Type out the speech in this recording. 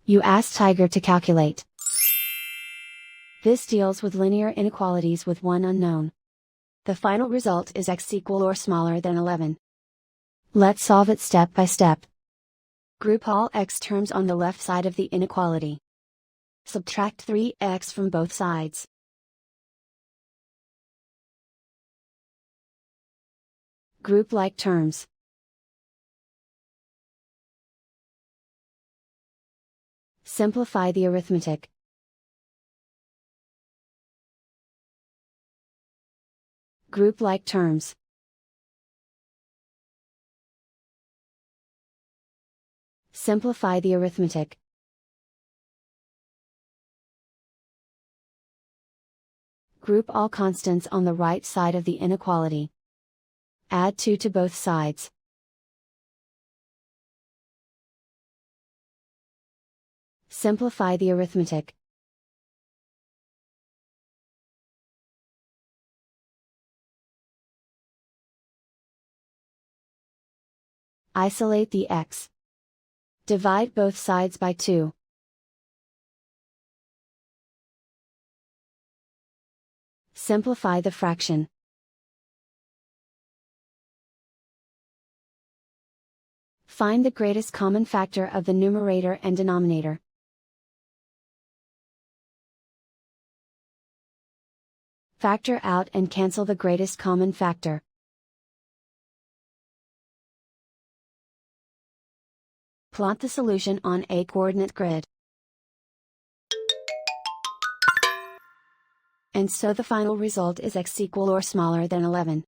You ask Tiger to calculate. This deals with linear inequalities with one unknown. The final result is x equal or smaller than 11. Let's solve it step by step. Group all x terms on the left side of the inequality. Subtract 3x from both sides. Group like terms. Simplify the arithmetic. Group like terms. Simplify the arithmetic. Group all constants on the right side of the inequality. Add 2 to both sides. Simplify the arithmetic. Isolate the x. Divide both sides by 2. Simplify the fraction. Find the greatest common factor of the numerator and denominator. Factor out and cancel the greatest common factor. Plot the solution on a coordinate grid. And so the final result is x equal or smaller than 11.